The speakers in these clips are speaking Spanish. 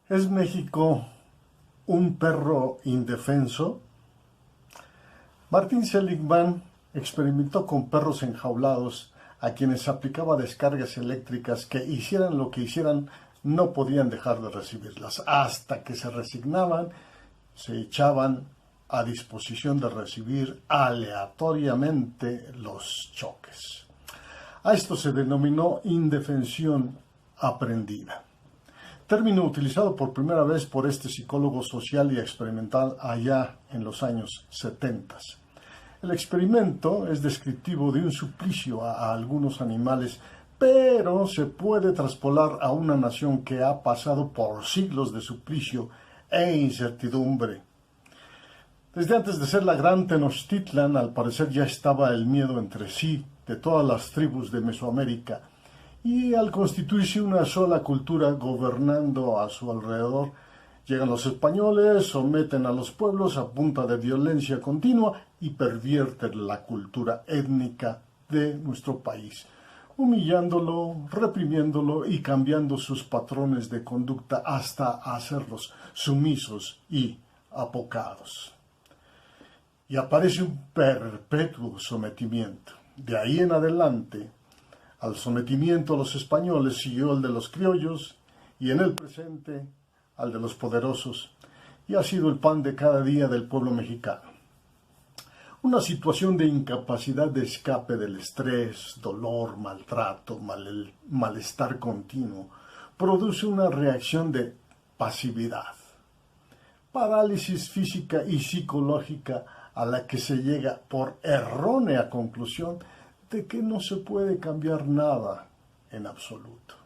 ¿Es México un perro indefenso? Martin Seligman experimentó con perros enjaulados a quienes aplicaba descargas eléctricas que hicieran lo que hicieran, no podían dejar de recibirlas. Hasta que se resignaban, se echaban a disposición de recibir aleatoriamente los choques. A esto se denominó indefensión aprendida, término utilizado por primera vez por este psicólogo social y experimental allá en los años 70. El experimento es descriptivo de un suplicio a algunos animales, pero se puede traspolar a una nación que ha pasado por siglos de suplicio e incertidumbre. Desde antes de ser la gran Tenochtitlan, al parecer ya estaba el miedo entre sí de todas las tribus de Mesoamérica, y al constituirse una sola cultura gobernando a su alrededor, llegan los españoles, someten a los pueblos a punta de violencia continua y pervierten la cultura étnica de nuestro país, humillándolo, reprimiéndolo y cambiando sus patrones de conducta hasta hacerlos sumisos y apocados. Y aparece un perpetuo sometimiento. De ahí en adelante, al sometimiento a los españoles siguió el de los criollos y en el presente al de los poderosos, y ha sido el pan de cada día del pueblo mexicano. Una situación de incapacidad de escape del estrés, dolor, maltrato, malestar continuo, produce una reacción de pasividad, parálisis física y psicológica a la que se llega por errónea conclusión de que no se puede cambiar nada en absoluto.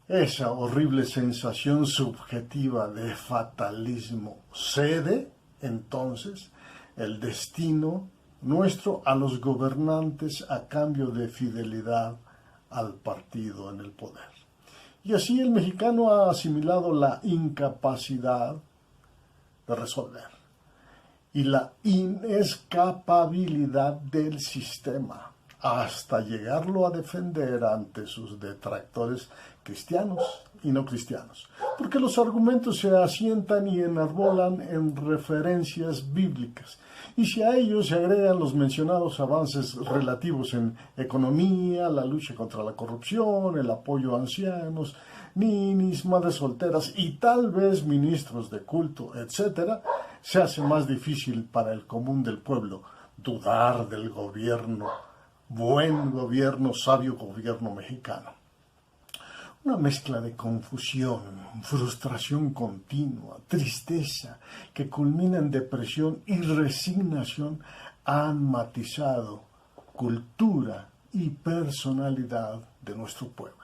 Esa horrible sensación subjetiva de fatalismo cede, entonces, el destino nuestro a los gobernantes a cambio de fidelidad al partido en el poder. Y así el mexicano ha asimilado la incapacidad de resolver y la inescapabilidad del sistema, hasta llegarlo a defender ante sus detractores cristianos y no cristianos, porque los argumentos se asientan y enarbolan en referencias bíblicas, y si a ellos se agregan los mencionados avances relativos en economía, la lucha contra la corrupción, el apoyo a ancianos, ninis, madres solteras y tal vez ministros de culto, etc., se hace más difícil para el común del pueblo dudar del gobierno, buen gobierno, sabio gobierno mexicano. Una mezcla de confusión, frustración continua, tristeza, que culmina en depresión y resignación, han matizado cultura y personalidad de nuestro pueblo.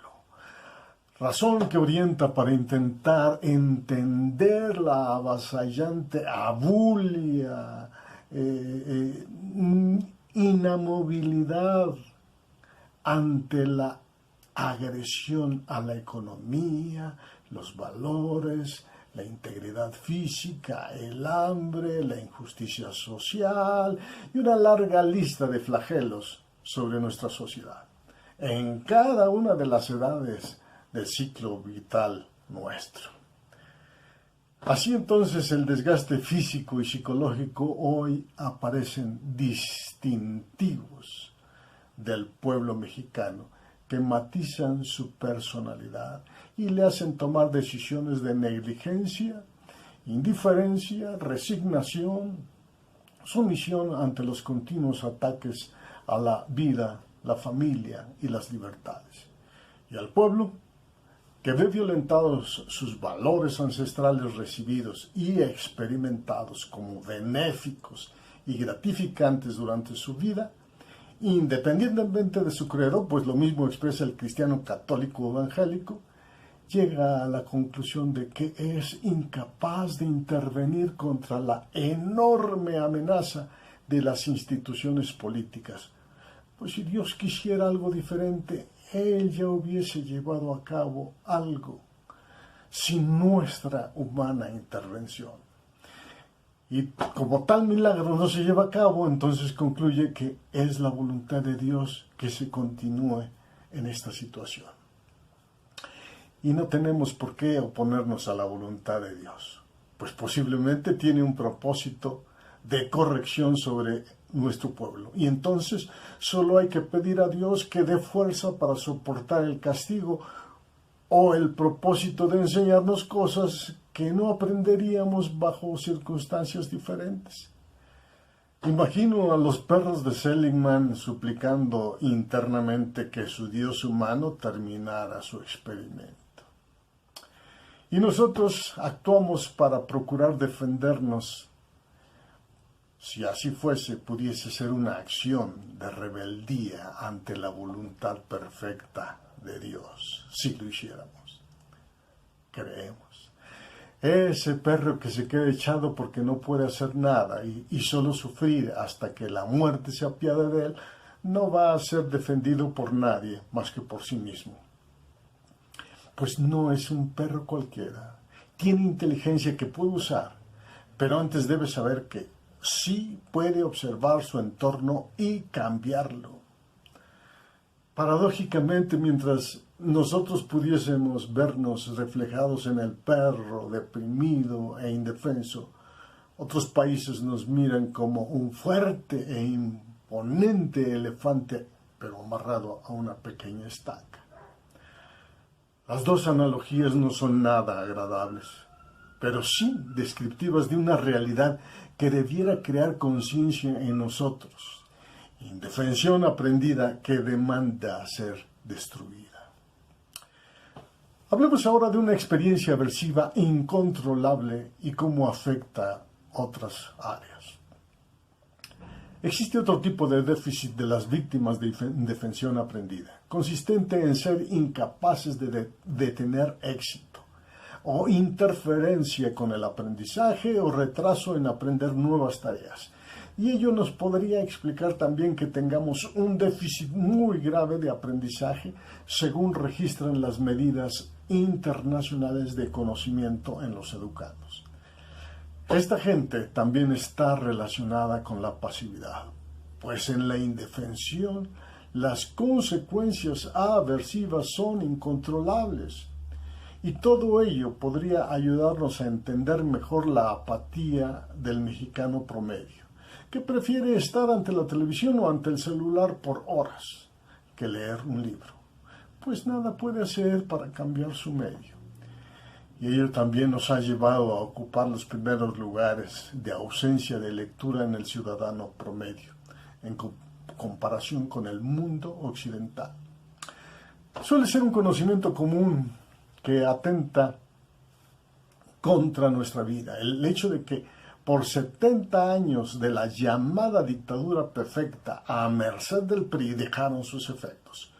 Razón que orienta para intentar entender la avasallante abulia, inamovilidad ante la agresión a la economía, los valores, la integridad física, el hambre, la injusticia social y una larga lista de flagelos sobre nuestra sociedad, en cada una de las edades del ciclo vital nuestro. Así entonces el desgaste físico y psicológico hoy aparecen distintivos del pueblo mexicano que matizan su personalidad y le hacen tomar decisiones de negligencia, indiferencia, resignación, sumisión ante los continuos ataques a la vida, la familia y las libertades. Y al pueblo, que ve violentados sus valores ancestrales recibidos y experimentados como benéficos y gratificantes durante su vida, independientemente de su credo, pues lo mismo expresa el cristiano católico evangélico, llega a la conclusión de que es incapaz de intervenir contra la enorme amenaza de las instituciones políticas. Pues si Dios quisiera algo diferente, Él ya hubiese llevado a cabo algo sin nuestra humana intervención. Y como tal milagro no se lleva a cabo, entonces concluye que es la voluntad de Dios que se continúe en esta situación. y no tenemos por qué oponernos a la voluntad de Dios, pues posiblemente tiene un propósito de corrección sobre nuestro pueblo. Y entonces solo hay que pedir a Dios que dé fuerza para soportar el castigo o el propósito de enseñarnos cosas que no aprenderíamos bajo circunstancias diferentes. Imagino a los perros de Seligman suplicando internamente que su Dios humano terminara su experimento. Y nosotros actuamos para procurar defendernos. Si así fuese, pudiese ser una acción de rebeldía ante la voluntad perfecta de Dios, si lo hiciéramos. Creemos. Ese perro que se queda echado porque no puede hacer nada y solo sufrir hasta que la muerte se apiade de él, no va a ser defendido por nadie más que por sí mismo. Pues no es un perro cualquiera. Tiene inteligencia que puede usar, pero antes debe saber que sí puede observar su entorno y cambiarlo. Paradójicamente, mientras nosotros pudiésemos vernos reflejados en el perro deprimido e indefenso, otros países nos miran como un fuerte e imponente elefante, pero amarrado a una pequeña estaca. Las dos analogías no son nada agradables, pero sí descriptivas de una realidad que debiera crear conciencia en nosotros, indefensión aprendida que demanda ser destruida. Hablemos ahora de una experiencia aversiva incontrolable y cómo afecta otras áreas. Existe otro tipo de déficit de las víctimas de indefensión aprendida, consistente en ser incapaces de tener éxito, o interferencia con el aprendizaje o retraso en aprender nuevas tareas. Y ello nos podría explicar también que tengamos un déficit muy grave de aprendizaje, según registran las medidas internacionales de conocimiento en los educandos. Esta gente también está relacionada con la pasividad, pues en la indefensión las consecuencias aversivas son incontrolables. Y todo ello podría ayudarnos a entender mejor la apatía del mexicano promedio, que prefiere estar ante la televisión o ante el celular por horas que leer un libro, pues nada puede hacer para cambiar su medio. Y ello también nos ha llevado a ocupar los primeros lugares de ausencia de lectura en el ciudadano promedio, en comparación con el mundo occidental. Suele ser un conocimiento común que atenta contra nuestra vida, el hecho de que por 70 años de la llamada dictadura perfecta a merced del PRI dejaron sus efectos.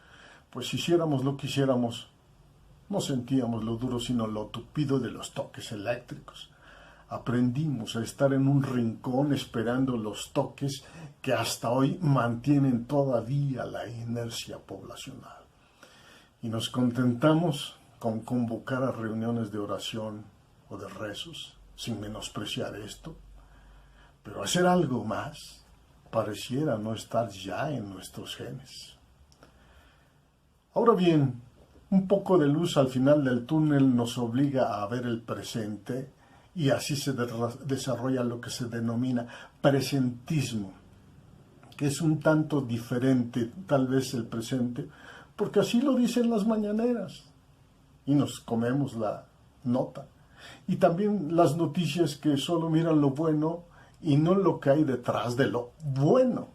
Pues si hiciéramos lo que hiciéramos, no sentíamos lo duro sino lo tupido de los toques eléctricos. Aprendimos a estar en un rincón esperando los toques que hasta hoy mantienen todavía la inercia poblacional. Y nos contentamos con convocar a reuniones de oración o de rezos, sin menospreciar esto, pero hacer algo más pareciera no estar ya en nuestros genes. Ahora bien, un poco de luz al final del túnel nos obliga a ver el presente y así se desarrolla lo que se denomina presentismo, que es un tanto diferente tal vez el presente, porque así lo dicen las mañaneras y nos comemos la nota. Y también las noticias que solo miran lo bueno y no lo que hay detrás de lo bueno.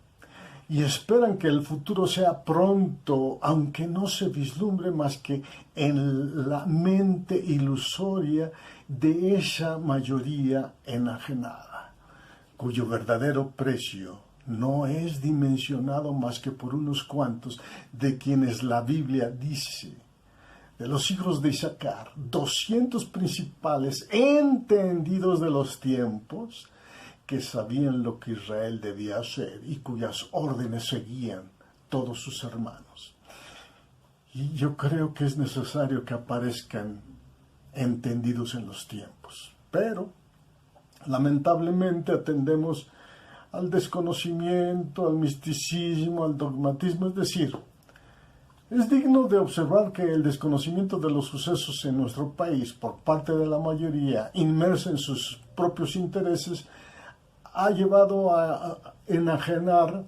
Y esperan que el futuro sea pronto, aunque no se vislumbre más que en la mente ilusoria de esa mayoría enajenada, cuyo verdadero precio no es dimensionado más que por unos cuantos de quienes la Biblia dice: de los hijos de Isaacar, 200 principales entendidos de los tiempos, que sabían lo que Israel debía hacer y cuyas órdenes seguían todos sus hermanos. Y yo creo que es necesario que aparezcan entendidos en los tiempos. Pero, lamentablemente, atendemos al desconocimiento, al misticismo, al dogmatismo, es decir, Es digno de observar que el desconocimiento de los sucesos en nuestro país por parte de la mayoría, inmersa en sus propios intereses, ha llevado a enajenar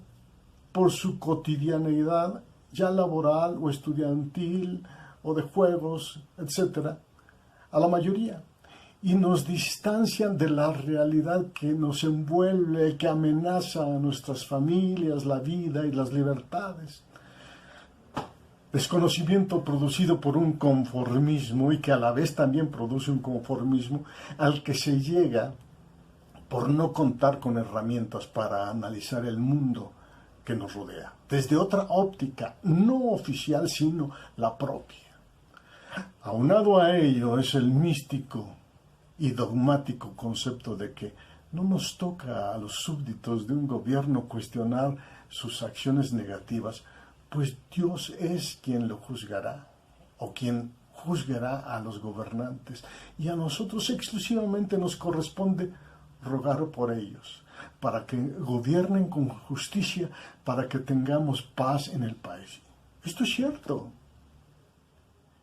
por su cotidianeidad, ya laboral o estudiantil o de juegos, etcétera, a la mayoría, y nos distancian de la realidad que nos envuelve, que amenaza a nuestras familias, la vida y las libertades. Desconocimiento producido por un conformismo y que a la vez también produce un conformismo al que se llega por no contar con herramientas para analizar el mundo que nos rodea, desde otra óptica, no oficial, sino la propia. Aunado a ello es el místico y dogmático concepto de que no nos toca a los súbditos de un gobierno cuestionar sus acciones negativas, pues Dios es quien lo juzgará, o quien juzgará a los gobernantes, y a nosotros exclusivamente nos corresponde rogar por ellos, para que gobiernen con justicia, para que tengamos paz en el país. Esto es cierto.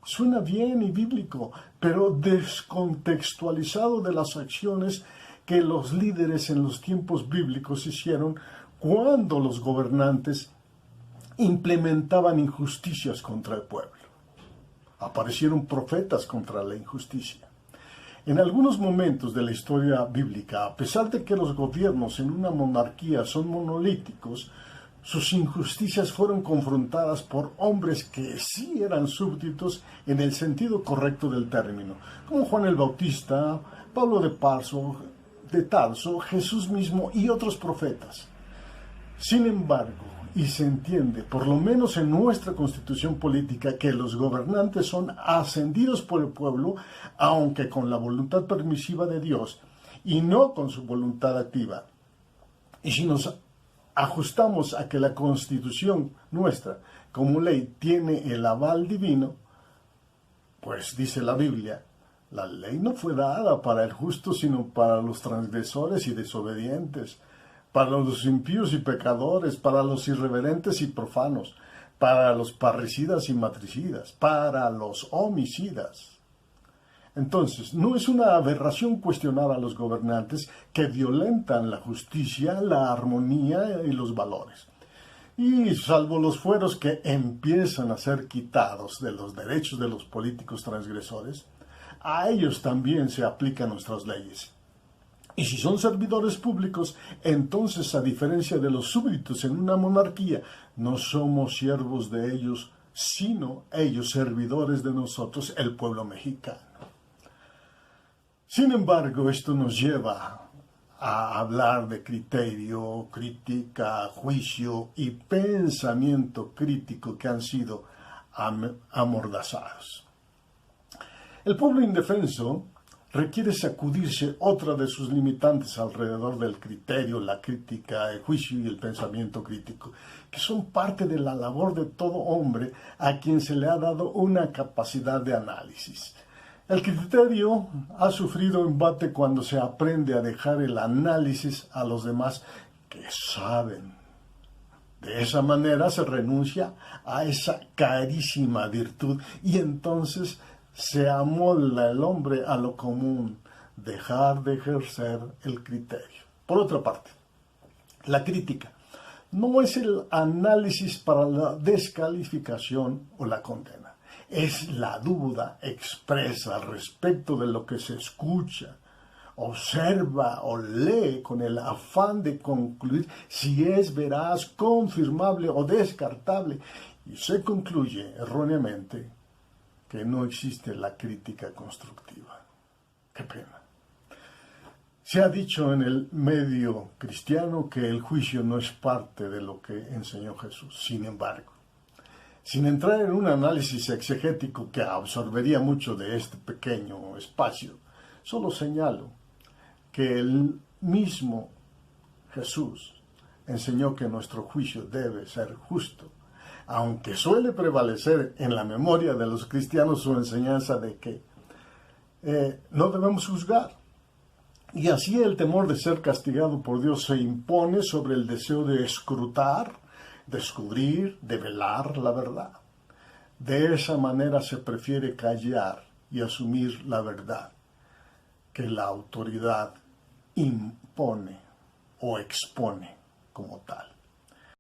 Suena bien y bíblico, pero descontextualizado de las acciones que los líderes en los tiempos bíblicos hicieron cuando los gobernantes implementaban injusticias contra el pueblo. Aparecieron profetas contra la injusticia. En algunos momentos de la historia bíblica, a pesar de que los gobiernos en una monarquía son monolíticos, sus injusticias fueron confrontadas por hombres que sí eran súbditos en el sentido correcto del término, como Juan el Bautista, Pablo de Tarso, Jesús mismo y otros profetas. Sin embargo, y se entiende, por lo menos en nuestra constitución política, que los gobernantes son ascendidos por el pueblo, aunque con la voluntad permisiva de Dios y no con su voluntad activa. Y si nos ajustamos a que la constitución nuestra, como ley, tiene el aval divino, pues dice la Biblia, la ley no fue dada para el justo, sino para los transgresores y desobedientes, para los impíos y pecadores, para los irreverentes y profanos, para los parricidas y matricidas, para los homicidas. Entonces, no es una aberración cuestionar a los gobernantes que violentan la justicia, la armonía y los valores. Y salvo los fueros que empiezan a ser quitados de los derechos de los políticos transgresores, a ellos también se aplican nuestras leyes. Y si son servidores públicos, entonces, a diferencia de los súbditos en una monarquía, no somos siervos de ellos, sino ellos servidores de nosotros, el pueblo mexicano. Sin embargo, esto nos lleva a hablar de criterio, crítica, juicio y pensamiento crítico que han sido amordazados. El pueblo indefenso requiere sacudirse otra de sus limitantes alrededor del criterio, la crítica, el juicio y el pensamiento crítico, que son parte de la labor de todo hombre a quien se le ha dado una capacidad de análisis. El criterio ha sufrido embate cuando se aprende a dejar el análisis a los demás que saben. De esa manera se renuncia a esa carísima virtud y entonces se amolda el hombre a lo común, dejar de ejercer el criterio. Por otra parte, la crítica no es el análisis para la descalificación o la condena. Es la duda expresa respecto de lo que se escucha, observa o lee con el afán de concluir si es veraz, confirmable o descartable. Y se concluye erróneamente que no existe la crítica constructiva. Qué pena. Se ha dicho en el medio cristiano que el juicio no es parte de lo que enseñó Jesús. Sin embargo, sin entrar en un análisis exegético que absorbería mucho de este pequeño espacio, solo señalo que el mismo Jesús enseñó que nuestro juicio debe ser justo, aunque suele prevalecer en la memoria de los cristianos su enseñanza de que no debemos juzgar. Y así el temor de ser castigado por Dios se impone sobre el deseo de escrutar, descubrir, develar la verdad. De esa manera se prefiere callar y asumir la verdad que la autoridad impone o expone como tal.